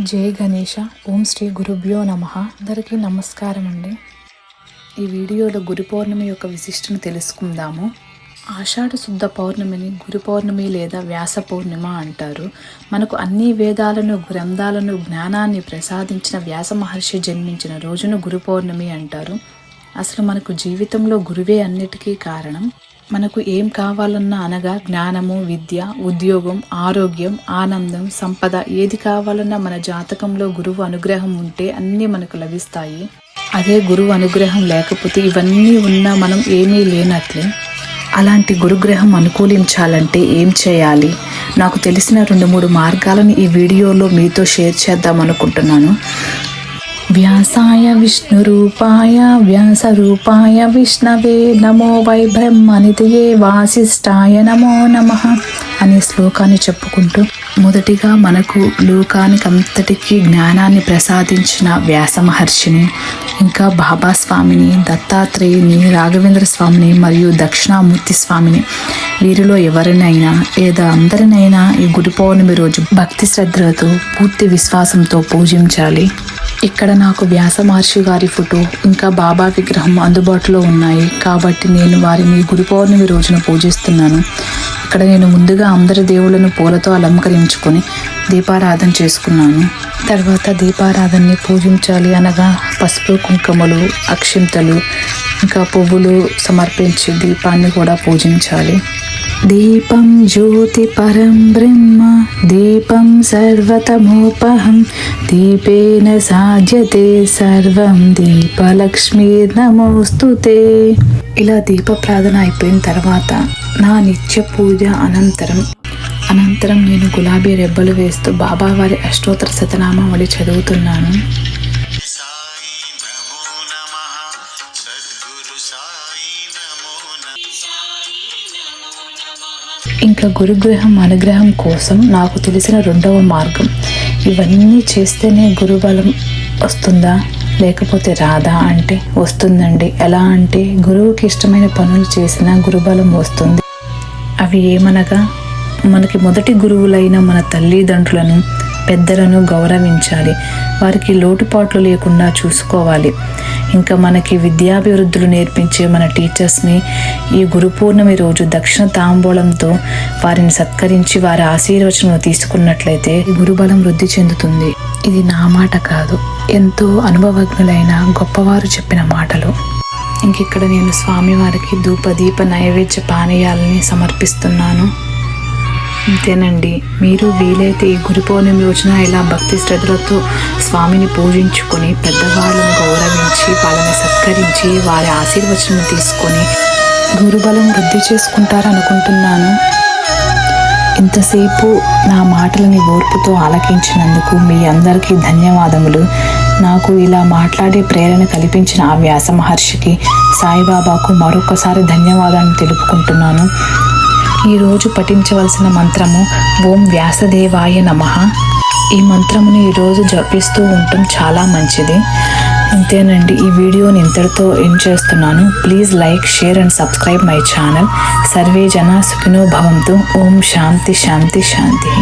జై గణేష. ఓం శ్రీ గురుభ్యో నమః. అందరికీ నమస్కారం అండి. ఈ వీడియోలో గురు పౌర్ణమి యొక్క విశిష్టను తెలుసుకుందాము. ఆషాఢ శుద్ధ పౌర్ణమిని గురు పౌర్ణమి లేదా వ్యాస పౌర్ణిమ అంటారు. మనకు అన్ని వేదాలను, గ్రంథాలను, జ్ఞానాన్ని ప్రసాదించిన వ్యాస మహర్షి జన్మించిన రోజును గురు పౌర్ణమి అంటారు. అసలు మనకు జీవితంలో గురువే అన్నిటికీ కారణం. మనకు ఏం కావాలన్నా అనగా జ్ఞానము, విద్య, ఉద్యోగం, ఆరోగ్యం, ఆనందం, సంపద ఏది కావాలన్నా మన జాతకంలో గురువు అనుగ్రహం ఉంటే అన్నీ మనకు లభిస్తాయి. అదే గురువు అనుగ్రహం లేకపోతే ఇవన్నీ ఉన్నా మనం ఏమీ లేనట్లే. అలాంటి గురుగ్రహం అనుకూలించాలంటే ఏం చేయాలి? నాకు తెలిసిన 2-3 మార్గాలను ఈ వీడియోలో మీతో షేర్ చేద్దాం అనుకుంటున్నాను. వ్యాసాయ విష్ణురూపాయ వ్యాసరూపాయ విష్ణవే నమో వై బ్రహ్మనిధయే వాసిష్ఠాయ నమో నమః అనే శ్లోకాన్ని చెప్పుకుంటూ మొదటిగా మనకు లోకానికంతటికీ జ్ఞానాన్ని ప్రసాదించిన వ్యాస మహర్షిని, ఇంకా బాబా స్వామిని, దత్తాత్రేయుని, రాఘవేంద్ర స్వామిని మరియు దక్షిణామూర్తి స్వామిని, వీరిలో ఎవరినైనా లేదా అందరినైనా ఈ గురు పౌర్ణమి రోజు భక్తి శ్రద్ధలతో పూర్తి విశ్వాసంతో పూజించాలి. ఇక్కడ నాకు వ్యాస మహర్షి గారి ఫోటో ఇంకా బాబా విగ్రహం అందుబాటులో ఉన్నాయి కాబట్టి నేను వారిని గురు పౌర్ణమి రోజున పూజిస్తున్నాను. ఇక్కడ నేను ముందుగా అందరి దేవుళ్ళను పూలతో అలంకరించుకొని దీపారాధన చేసుకున్నాను. తర్వాత దీపారాధనని పూజించాలి అనగా పసుపు, కుంకుమలు, అక్షింతలు ఇంకా పువ్వులు సమర్పించి దీపాన్ని కూడా పూజించాలి. దీపం జ్యోతి పరం బ్రహ్మ దీపం సర్వతమోపహం దీపేన సాధ్యతే సర్వం దీపలక్ష్మీ నమోస్తుతే. ఇలా దీప ప్రార్థన అయిపోయిన తర్వాత నా నిత్య పూజ అనంతరం నేను గులాబీ రెబ్బలు వేస్తూ బాబావారి అష్టోత్తర శతనామావళి చదువుతున్నాను. ఇంకా గురుగ్రహం అనుగ్రహం కోసం నాకు తెలిసిన 2వ మార్గం, ఇవన్నీ చేస్తేనే గురుబలం వస్తుందా లేకపోతే రాదా అంటే వస్తుందండి. ఎలా అంటే గురువుకి ఇష్టమైన పనులు చేసినా గురుబలం వస్తుంది. అవి ఏమనగా మనకి మొదటి గురువులైన మన తల్లిదండ్రులను, పెద్దలను గౌరవించాలి, వారికి లోటుపాట్లు లేకుండా చూసుకోవాలి. ఇంకా మనకి విద్యాభివృద్ధులు నేర్పించే మన టీచర్స్ని ఈ గురు పౌర్ణమి రోజు దక్షిణ తాంబూలంతో వారిని సత్కరించి వారి ఆశీర్వచనం తీసుకున్నట్లయితే గురుబలం వృద్ధి చెందుతుంది. ఇది నా మాట కాదు, ఎంతో అనుభవజ్ఞులైన గొప్పవారు చెప్పిన మాటలు. ఇంకిక్కడ నేను స్వామివారికి ధూపదీప నైవేద్య పానీయాలని సమర్పిస్తున్నాను. అంతేనండి. మీరు వీలైతే ఈ గురు పౌర్ణమి రోజున ఇలా భక్తి శ్రద్ధలతో స్వామిని పూజించుకొని పెద్దవాళ్ళను గౌరవించి వాళ్ళని సత్కరించి వారి ఆశీర్వచనం తీసుకొని గురుబలం వృద్ధి చేసుకుంటారనుకుంటున్నాను. ఇంతసేపు నా మాటలని ఓర్పుతో ఆలకించినందుకు మీ అందరికీ ధన్యవాదములు. నాకు ఇలా మాట్లాడే ప్రేరణ కల్పించిన ఆ వ్యాస మహర్షికి, సాయిబాబాకు మరొకసారి ధన్యవాదాలు తెలుపుకుంటున్నాను. ఈరోజు పఠించవలసిన మంత్రము ఓం వ్యాసదేవాయ నమః. ఈ మంత్రమును ఈరోజు జపిస్తూ ఉండటం చాలా మంచిది. అంతేనండి. ఈ వీడియోని ఇంతటితో ఎండ్ చేస్తున్నాను. Please like, share and subscribe my channel. Survey జనా సుఖినో భవంతు. ఓం శాంతి శాంతి శాంతి.